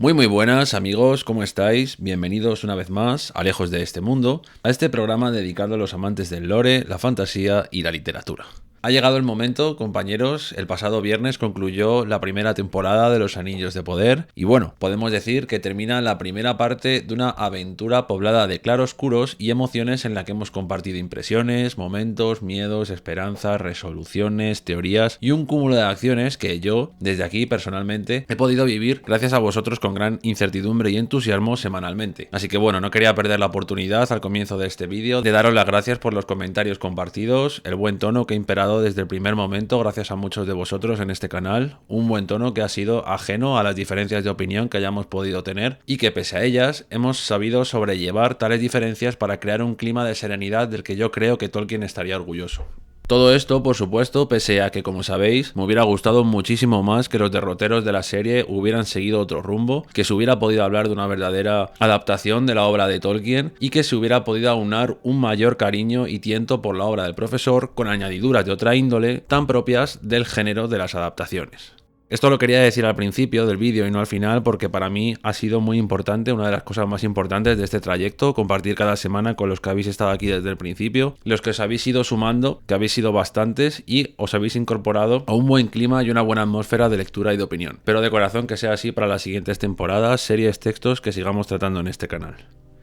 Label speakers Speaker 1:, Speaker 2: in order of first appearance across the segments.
Speaker 1: Muy buenas amigos, ¿cómo estáis? Bienvenidos una vez más a Lejos de este mundo, a este programa dedicado a los amantes del lore, la fantasía y la literatura. Ha llegado el momento, compañeros, el pasado viernes concluyó la primera temporada de Los Anillos de Poder y bueno, podemos decir que termina la primera parte de una aventura poblada de claroscuros y emociones en la que hemos compartido impresiones, momentos, miedos, esperanzas, resoluciones, teorías y un cúmulo de acciones que yo, desde aquí personalmente, he podido vivir gracias a vosotros con gran incertidumbre y entusiasmo semanalmente. Así que bueno, no quería perder la oportunidad al comienzo de este vídeo de daros las gracias por los comentarios compartidos, el buen tono que ha imperado desde el primer momento gracias a muchos de vosotros en este canal, un buen tono que ha sido ajeno a las diferencias de opinión que hayamos podido tener y que pese a ellas hemos sabido sobrellevar tales diferencias para crear un clima de serenidad del que yo creo que Tolkien estaría orgulloso. Todo esto, por supuesto, pese a que, como sabéis, me hubiera gustado muchísimo más que los derroteros de la serie hubieran seguido otro rumbo, que se hubiera podido hablar de una verdadera adaptación de la obra de Tolkien y que se hubiera podido aunar un mayor cariño y tiento por la obra del profesor con añadiduras de otra índole tan propias del género de las adaptaciones. Esto lo quería decir al principio del vídeo y no al final porque para mí ha sido muy importante, una de las cosas más importantes de este trayecto, compartir cada semana con los que habéis estado aquí desde el principio, los que os habéis ido sumando, que habéis sido bastantes y os habéis incorporado a un buen clima y una buena atmósfera de lectura y de opinión. Pero de corazón que sea así para las siguientes temporadas, series, textos que sigamos tratando en este canal.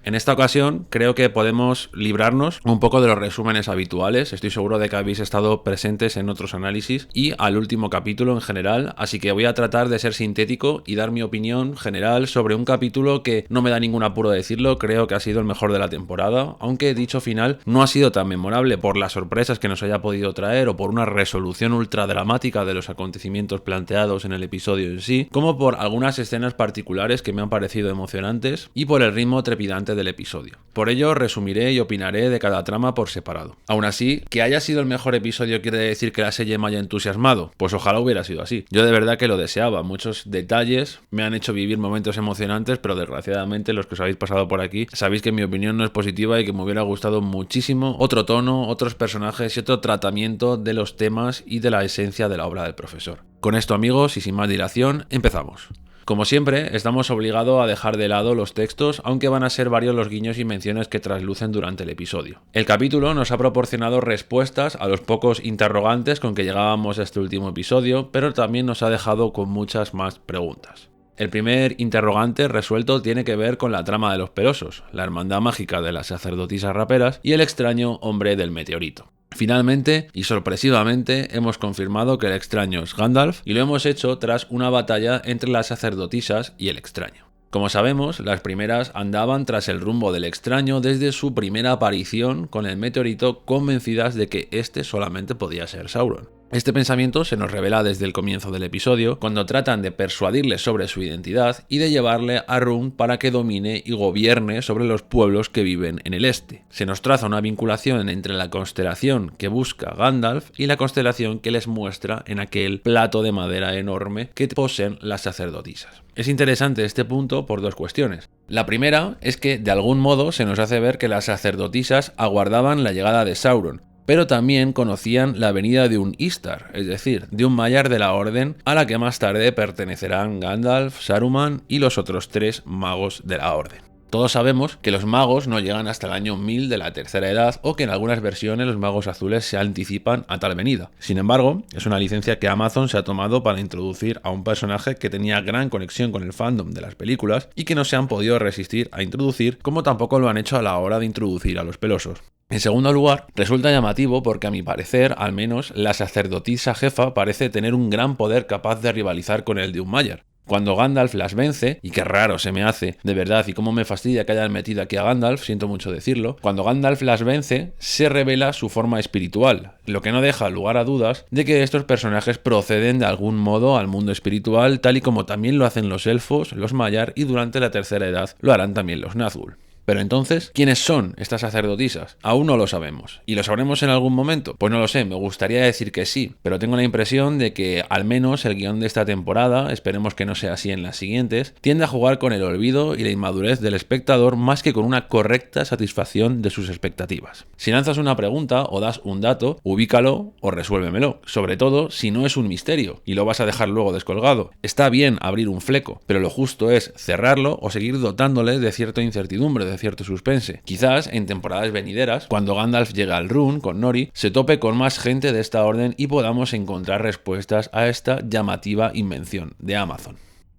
Speaker 1: En esta ocasión creo que podemos librarnos un poco de los resúmenes habituales, estoy seguro de que habéis estado presentes en otros análisis y al último capítulo en general, así que voy a tratar de ser sintético y dar mi opinión general sobre un capítulo que no me da ningún apuro decirlo, creo que ha sido el mejor de la temporada, aunque dicho final no ha sido tan memorable por las sorpresas que nos haya podido traer o por una resolución ultra dramática de los acontecimientos planteados en el episodio en sí, como por algunas escenas particulares que me han parecido emocionantes y por el ritmo trepidante del episodio. Por ello resumiré y opinaré de cada trama por separado. Aún así, que haya sido el mejor episodio quiere decir que la serie me haya entusiasmado, pues ojalá hubiera sido así. Yo de verdad que lo deseaba, muchos detalles me han hecho vivir momentos emocionantes, pero desgraciadamente los que os habéis pasado por aquí sabéis que mi opinión no es positiva y que me hubiera gustado muchísimo otro tono, otros personajes y otro tratamiento de los temas y de la esencia de la obra del profesor. Con esto amigos y sin más dilación, empezamos. Como siempre, estamos obligados a dejar de lado los textos, aunque van a ser varios los guiños y menciones que traslucen durante el episodio. El capítulo nos ha proporcionado respuestas a los pocos interrogantes con que llegábamos a este último episodio, pero también nos ha dejado con muchas más preguntas. El primer interrogante resuelto tiene que ver con la trama de los pelosos, la hermandad mágica de las sacerdotisas raperas y el extraño hombre del meteorito. Finalmente y sorpresivamente hemos confirmado que el extraño es Gandalf y lo hemos hecho tras una batalla entre las sacerdotisas y el extraño. Como sabemos, las primeras andaban tras el rumbo del extraño desde su primera aparición con el meteorito, convencidas de que este solamente podía ser Sauron. Este pensamiento se nos revela desde el comienzo del episodio, cuando tratan de persuadirle sobre su identidad y de llevarle a Rhûn para que domine y gobierne sobre los pueblos que viven en el este. Se nos traza una vinculación entre la constelación que busca Gandalf y la constelación que les muestra en aquel plato de madera enorme que poseen las sacerdotisas. Es interesante este punto por dos cuestiones. La primera es que de algún modo se nos hace ver que las sacerdotisas aguardaban la llegada de Sauron, pero también conocían la venida de un Istar, es decir, de un Maiar de la Orden, a la que más tarde pertenecerán Gandalf, Saruman y los otros tres magos de la Orden. Todos sabemos que los magos no llegan hasta el año 1000 de la Tercera Edad o que en algunas versiones los magos azules se anticipan a tal venida. Sin embargo, es una licencia que Amazon se ha tomado para introducir a un personaje que tenía gran conexión con el fandom de las películas y que no se han podido resistir a introducir, como tampoco lo han hecho a la hora de introducir a los pelosos. En segundo lugar, resulta llamativo porque a mi parecer, al menos, la sacerdotisa jefa parece tener un gran poder capaz de rivalizar con el de un Maiar. Cuando Gandalf las vence, y qué raro se me hace, de verdad, y cómo me fastidia que hayan metido aquí a Gandalf, siento mucho decirlo, cuando Gandalf las vence, se revela su forma espiritual, lo que no deja lugar a dudas de que estos personajes proceden de algún modo al mundo espiritual, tal y como también lo hacen los elfos, los Maiar y durante la Tercera Edad lo harán también los Nazgûl. Pero entonces, ¿quiénes son estas sacerdotisas? Aún no lo sabemos. ¿Y lo sabremos en algún momento? Pues no lo sé, me gustaría decir que sí, pero tengo la impresión de que al menos el guión de esta temporada, esperemos que no sea así en las siguientes, tiende a jugar con el olvido y la inmadurez del espectador más que con una correcta satisfacción de sus expectativas. Si lanzas una pregunta o das un dato, ubícalo o resuélvemelo, sobre todo si no es un misterio y lo vas a dejar luego descolgado. Está bien abrir un fleco, pero lo justo es cerrarlo o seguir dotándole de cierta incertidumbre, de cierto suspense. Quizás en temporadas venideras, cuando Gandalf llega al Run con Nori, se tope con más gente de esta orden y podamos encontrar respuestas a esta llamativa invención de Amazon.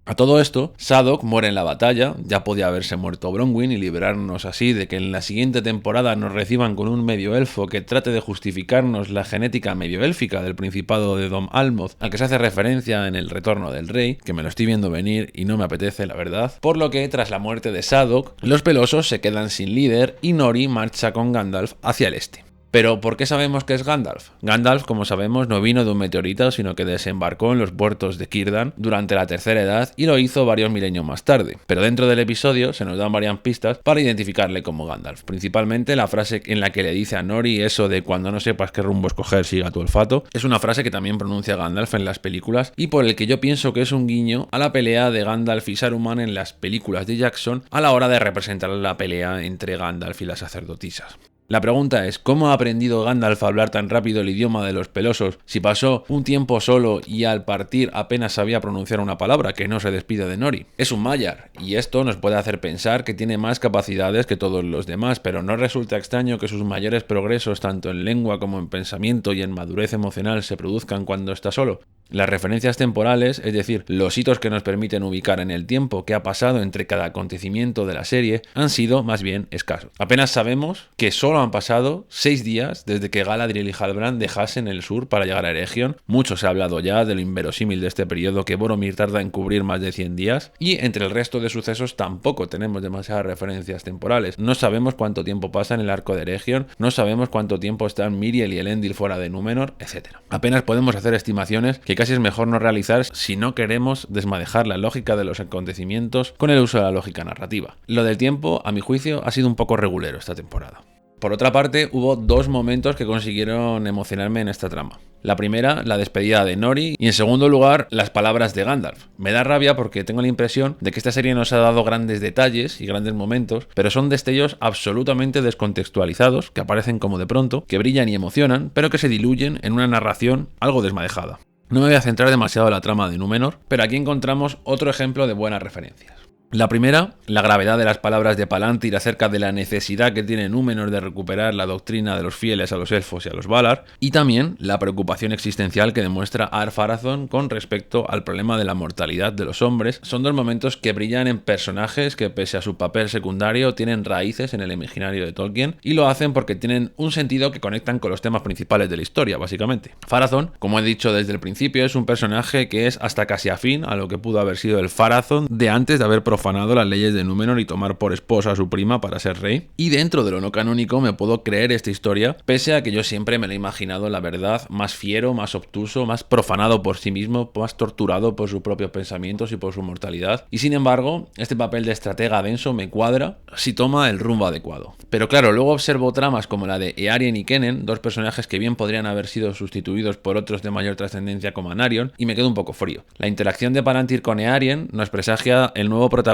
Speaker 1: A todo esto, Sadok muere en la batalla, ya podía haberse muerto Bronwyn y liberarnos así de que en la siguiente temporada nos reciban con un medio elfo que trate de justificarnos la genética medio élfica del Principado de Dom Almoth, al que se hace referencia en El Retorno del Rey, que me lo estoy viendo venir y no me apetece, la verdad. Por lo que, tras la muerte de Sadok, los pelosos se quedan sin líder y Nori marcha con Gandalf hacia el este. Pero, ¿por qué sabemos que es Gandalf? Gandalf, como sabemos, no vino de un meteorito, sino que desembarcó en los puertos de Círdan durante la Tercera Edad y lo hizo varios milenios más tarde. Pero dentro del episodio se nos dan varias pistas para identificarle como Gandalf. Principalmente la frase en la que le dice a Nori eso de cuando no sepas qué rumbo escoger, siga tu olfato. Es una frase que también pronuncia Gandalf en las películas y por el que yo pienso que es un guiño a la pelea de Gandalf y Saruman en las películas de Jackson a la hora de representar la pelea entre Gandalf y las sacerdotisas. La pregunta es, ¿cómo ha aprendido Gandalf a hablar tan rápido el idioma de los pelosos si pasó un tiempo solo y al partir apenas sabía pronunciar una palabra que no se despide de Nori? Es un Maiar, y esto nos puede hacer pensar que tiene más capacidades que todos los demás, pero no resulta extraño que sus mayores progresos tanto en lengua como en pensamiento y en madurez emocional se produzcan cuando está solo. Las referencias temporales, es decir, los hitos que nos permiten ubicar en el tiempo que ha pasado entre cada acontecimiento de la serie, han sido más bien escasos. Apenas sabemos que solo han pasado 6 días desde que Galadriel y Halbrand dejasen el sur para llegar a Eregion. Mucho se ha hablado ya de lo inverosímil de este periodo que Boromir tarda en cubrir más de 100 días, y entre el resto de sucesos tampoco tenemos demasiadas referencias temporales. No sabemos cuánto tiempo pasa en el arco de Eregion, no sabemos cuánto tiempo están Miriel y Elendil fuera de Númenor, etc. Apenas podemos hacer estimaciones que casi es mejor no realizar si no queremos desmadejar la lógica de los acontecimientos con el uso de la lógica narrativa. Lo del tiempo, a mi juicio, ha sido un poco regulero esta temporada. Por otra parte, hubo 2 momentos que consiguieron emocionarme en esta trama. La primera, la despedida de Nori, y en segundo lugar, las palabras de Gandalf. Me da rabia porque tengo la impresión de que esta serie nos ha dado grandes detalles y grandes momentos, pero son destellos absolutamente descontextualizados, que aparecen como de pronto, que brillan y emocionan, pero que se diluyen en una narración algo desmadejada. No me voy a centrar demasiado en la trama de Númenor, pero aquí encontramos otro ejemplo de buenas referencias. La primera, la gravedad de las palabras de Palantir acerca de la necesidad que tiene Númenor de recuperar la doctrina de los fieles a los elfos y a los Valar, y también la preocupación existencial que demuestra Ar-Pharazôn con respecto al problema de la mortalidad de los hombres. Son 2 momentos que brillan en personajes que, pese a su papel secundario, tienen raíces en el imaginario de Tolkien, y lo hacen porque tienen un sentido que conectan con los temas principales de la historia, básicamente. Pharazôn, como he dicho desde el principio, es un personaje que es hasta casi afín a lo que pudo haber sido el Pharazôn de antes de haber profanado las leyes de Númenor y tomar por esposa a su prima para ser rey. Y dentro de lo no canónico me puedo creer esta historia, pese a que yo siempre me la he imaginado, la verdad, más fiero, más obtuso, más profanado por sí mismo, más torturado por sus propios pensamientos y por su mortalidad. Y sin embargo, este papel de estratega denso me cuadra si toma el rumbo adecuado. Pero claro, luego observo tramas como la de Eärien y Kennen, 2 personajes que bien podrían haber sido sustituidos por otros de mayor trascendencia como Anarion, y me quedo un poco frío. La interacción de Palantir con Eärien nos presagia el nuevo protagonismo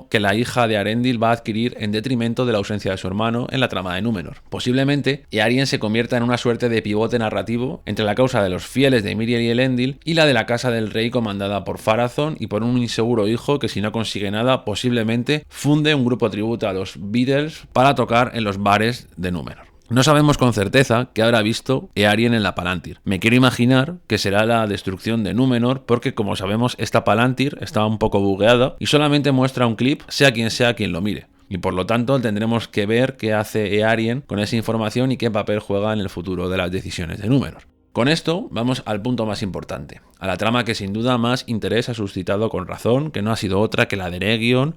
Speaker 1: que la hija de Arendil va a adquirir en detrimento de la ausencia de su hermano en la trama de Númenor. Posiblemente, Eärien se convierta en una suerte de pivote narrativo entre la causa de los fieles de Miriel y Elendil y la de la casa del rey comandada por Pharazôn y por un inseguro hijo que, si no consigue nada, posiblemente funde un grupo tributo a los Beatles para tocar en los bares de Númenor. No sabemos con certeza qué habrá visto Eärien en la Palantir. Me quiero imaginar que será la destrucción de Númenor porque, como sabemos, esta Palantir está un poco bugueada y solamente muestra un clip, sea quien lo mire. Y por lo tanto tendremos que ver qué hace Eärien con esa información y qué papel juega en el futuro de las decisiones de Númenor. Con esto vamos al punto más importante, a la trama que sin duda más interés ha suscitado con razón, que no ha sido otra que la de Eregion,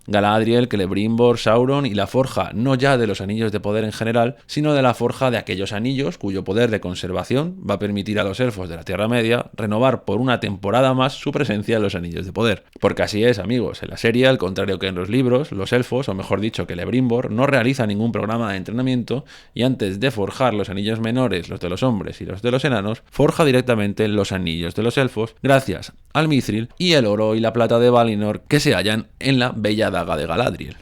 Speaker 1: Galadriel, Celebrimbor, Sauron y la forja no ya de los anillos de poder en general, sino de la forja de aquellos anillos cuyo poder de conservación va a permitir a los elfos de la Tierra Media renovar por una temporada más su presencia en los anillos de poder. Porque así es, amigos, en la serie, al contrario que en los libros, los elfos, o mejor dicho Celebrimbor, no realiza ningún programa de entrenamiento y antes de forjar los anillos menores, los de los hombres y los de los enanos, forja directamente los anillos de los elfos gracias al mithril y el oro y la plata de Valinor que se hallan en la bella daga de Galadriel.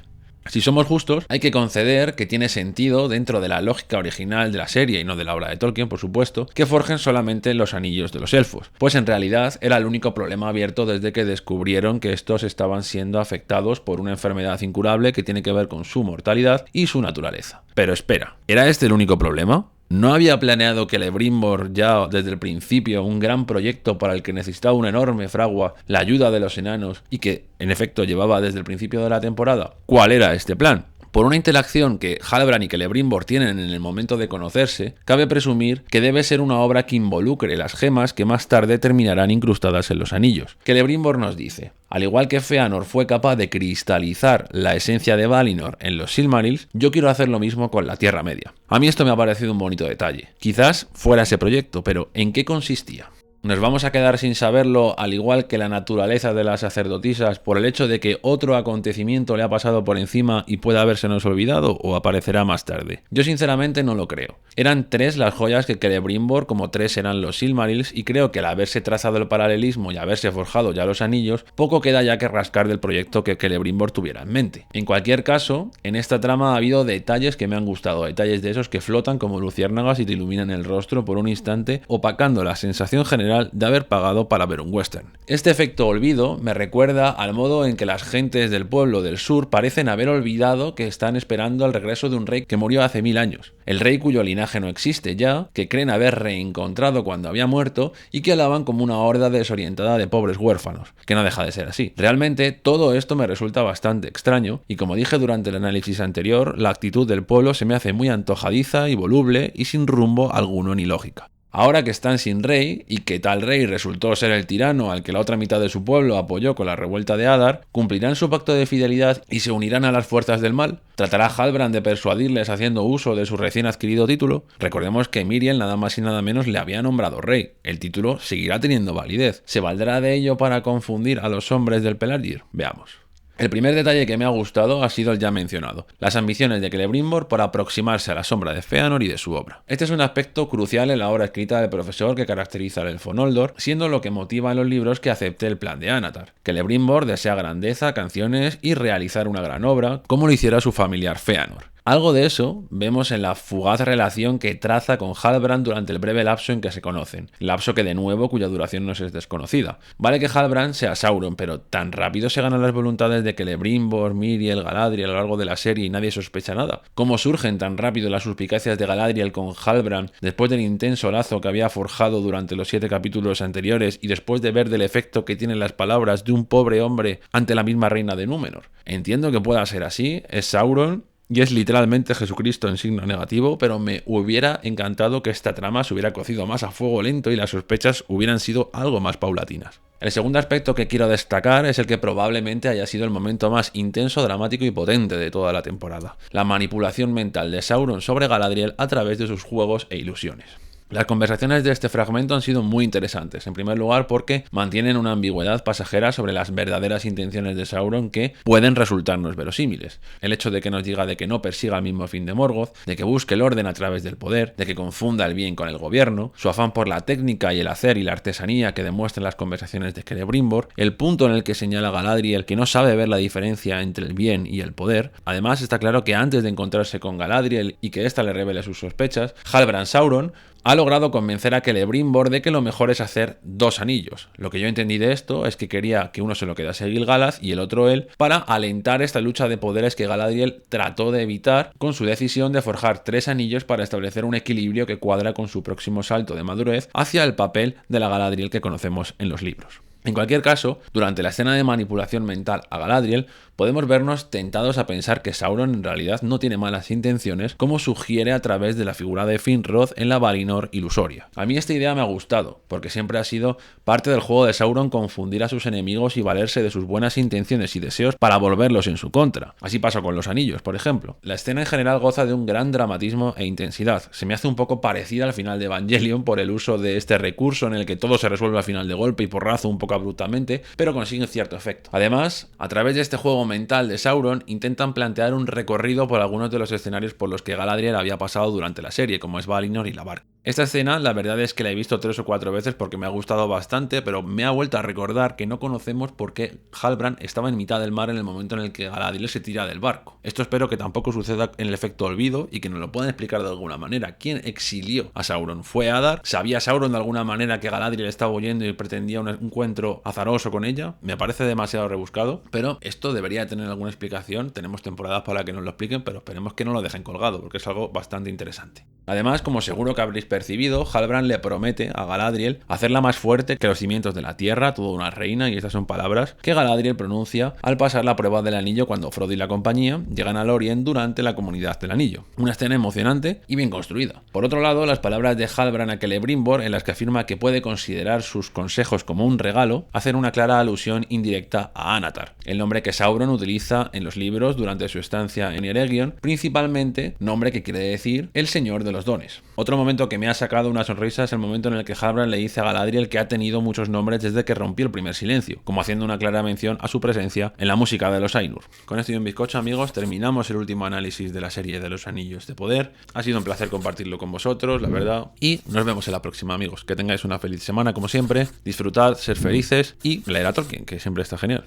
Speaker 1: Si somos justos, hay que conceder que tiene sentido dentro de la lógica original de la serie y no de la obra de Tolkien, por supuesto, que forjen solamente los anillos de los elfos, pues en realidad era el único problema abierto desde que descubrieron que estos estaban siendo afectados por una enfermedad incurable que tiene que ver con su mortalidad y su naturaleza. Pero espera, ¿era este el único problema? ¿No había planeado Celebrimbor ya desde el principio un gran proyecto para el que necesitaba una enorme fragua, la ayuda de los enanos, y que, en efecto, llevaba desde el principio de la temporada? ¿Cuál era este plan? Por una interacción que Halbrand y Celebrimbor tienen en el momento de conocerse, cabe presumir que debe ser una obra que involucre las gemas que más tarde terminarán incrustadas en los anillos. Celebrimbor nos dice: al igual que Fëanor fue capaz de cristalizar la esencia de Valinor en los Silmarils, yo quiero hacer lo mismo con la Tierra Media. A mí esto me ha parecido un bonito detalle. Quizás fuera ese proyecto, pero ¿en qué consistía? ¿Nos vamos a quedar sin saberlo, al igual que la naturaleza de las sacerdotisas, por el hecho de que otro acontecimiento le ha pasado por encima y puede habérsenos olvidado, o aparecerá más tarde? Yo sinceramente no lo creo. Eran 3 las joyas que Celebrimbor, como 3 eran los Silmarils, y creo que al haberse trazado el paralelismo y haberse forjado ya los anillos, poco queda ya que rascar del proyecto que Celebrimbor tuviera en mente. En cualquier caso, en esta trama ha habido detalles que me han gustado, detalles de esos que flotan como luciérnagas y te iluminan el rostro por un instante, opacando la sensación general de haber pagado para ver un western. Este efecto olvido me recuerda al modo en que las gentes del pueblo del sur parecen haber olvidado que están esperando el regreso de un rey que murió hace 1000 años, el rey cuyo linaje no existe ya, que creen haber reencontrado cuando había muerto y que alaban como una horda desorientada de pobres huérfanos, que no deja de ser así. Realmente todo esto me resulta bastante extraño y, como dije durante el análisis anterior, la actitud del pueblo se me hace muy antojadiza y voluble y sin rumbo alguno ni lógica. Ahora que están sin rey, y que tal rey resultó ser el tirano al que la otra mitad de su pueblo apoyó con la revuelta de Adar, ¿cumplirán su pacto de fidelidad y se unirán a las fuerzas del mal? ¿Tratará Halbrand de persuadirles haciendo uso de su recién adquirido título? Recordemos que Miriel nada más y nada menos le había nombrado rey. El título seguirá teniendo validez. ¿Se valdrá de ello para confundir a los hombres del Pelargir? Veamos. El primer detalle que me ha gustado ha sido el ya mencionado, las ambiciones de Celebrimbor por aproximarse a la sombra de Fëanor y de su obra. Este es un aspecto crucial en la obra escrita del profesor que caracteriza al elfo Noldor, siendo lo que motiva en los libros que acepte el plan de Anatar. Celebrimbor desea grandeza, canciones y realizar una gran obra, como lo hiciera su familiar Fëanor. Algo de eso vemos en la fugaz relación que traza con Halbrand durante el breve lapso en que se conocen, lapso que de nuevo cuya duración nos es desconocida. Vale que Halbrand sea Sauron, pero tan rápido se ganan las voluntades de Celebrimbor, Miriel, Galadriel a lo largo de la serie y nadie sospecha nada. ¿Cómo surgen tan rápido las suspicacias de Galadriel con Halbrand después del intenso lazo que había forjado durante los 7 capítulos anteriores y después de ver del efecto que tienen las palabras de un pobre hombre ante la misma reina de Númenor? Entiendo que pueda ser así, es Sauron y es literalmente Jesucristo en signo negativo, pero me hubiera encantado que esta trama se hubiera cocido más a fuego lento y las sospechas hubieran sido algo más paulatinas. El segundo aspecto que quiero destacar es el que probablemente haya sido el momento más intenso, dramático y potente de toda la temporada: la manipulación mental de Sauron sobre Galadriel a través de sus juegos e ilusiones. Las conversaciones de este fragmento han sido muy interesantes, en primer lugar porque mantienen una ambigüedad pasajera sobre las verdaderas intenciones de Sauron que pueden resultarnos verosímiles. El hecho de que nos diga de que no persiga el mismo fin de Morgoth, de que busque el orden a través del poder, de que confunda el bien con el gobierno, su afán por la técnica y el hacer y la artesanía que demuestran las conversaciones de Celebrimbor, el punto en el que señala Galadriel que no sabe ver la diferencia entre el bien y el poder. Además, está claro que antes de encontrarse con Galadriel y que ésta le revele sus sospechas, Halbrand Sauron ha logrado convencer a Celebrimbor de que lo mejor es hacer 2 anillos. Lo que yo entendí de esto es que quería que uno se lo quedase Gil-galad y el otro él, para alentar esta lucha de poderes que Galadriel trató de evitar con su decisión de forjar 3 anillos para establecer un equilibrio que cuadra con su próximo salto de madurez hacia el papel de la Galadriel que conocemos en los libros. En cualquier caso, durante la escena de manipulación mental a Galadriel, podemos vernos tentados a pensar que Sauron en realidad no tiene malas intenciones, como sugiere a través de la figura de Finrod en la Valinor ilusoria. A mí esta idea me ha gustado, porque siempre ha sido parte del juego de Sauron confundir a sus enemigos y valerse de sus buenas intenciones y deseos para volverlos en su contra. Así pasa con los anillos, por ejemplo. La escena en general goza de un gran dramatismo e intensidad. Se me hace un poco parecida al final de Evangelion por el uso de este recurso en el que todo se resuelve al final de golpe y porrazo un poco abruptamente, pero consigue cierto efecto. Además, a través de este juego mental de Sauron, intentan plantear un recorrido por algunos de los escenarios por los que Galadriel había pasado durante la serie, como es Valinor y la Barca. Esta escena, la verdad es que la he visto 3 o 4 veces porque me ha gustado bastante, pero me ha vuelto a recordar que no conocemos por qué Halbrand estaba en mitad del mar en el momento en el que Galadriel se tira del barco. Esto espero que tampoco suceda en el efecto olvido y que nos lo puedan explicar de alguna manera. ¿Quién exilió a Sauron? ¿Fue Adar? ¿Sabía Sauron de alguna manera que Galadriel estaba huyendo y pretendía un encuentro azaroso con ella? Me parece demasiado rebuscado, pero esto debería tener alguna explicación. Tenemos temporadas para que nos lo expliquen, pero esperemos que no lo dejen colgado, porque es algo bastante interesante. Además, como seguro que habréis percibido, Halbrand le promete a Galadriel hacerla más fuerte que los cimientos de la tierra, toda una reina, y estas son palabras que Galadriel pronuncia al pasar la prueba del anillo cuando Frodo y la compañía llegan a Lórien durante la Comunidad del Anillo. Una escena emocionante y bien construida. Por otro lado, las palabras de Halbrand a Celebrimbor, en las que afirma que puede considerar sus consejos como un regalo, hacen una clara alusión indirecta a Anatar, el nombre que Sauron utiliza en los libros durante su estancia en Eregion, principalmente nombre que quiere decir el Señor de los Dones. Otro momento que me ha sacado una sonrisa es el momento en el que Halbrand le dice a Galadriel que ha tenido muchos nombres desde que rompió el primer silencio, como haciendo una clara mención a su presencia en la música de los Ainur. Con esto y un bizcocho, amigos, terminamos el último análisis de la serie de los Anillos de Poder. Ha sido un placer compartirlo con vosotros, la verdad, y nos vemos en la próxima, amigos. Que tengáis una feliz semana como siempre, disfrutad, ser felices y leer a Tolkien, que siempre está genial.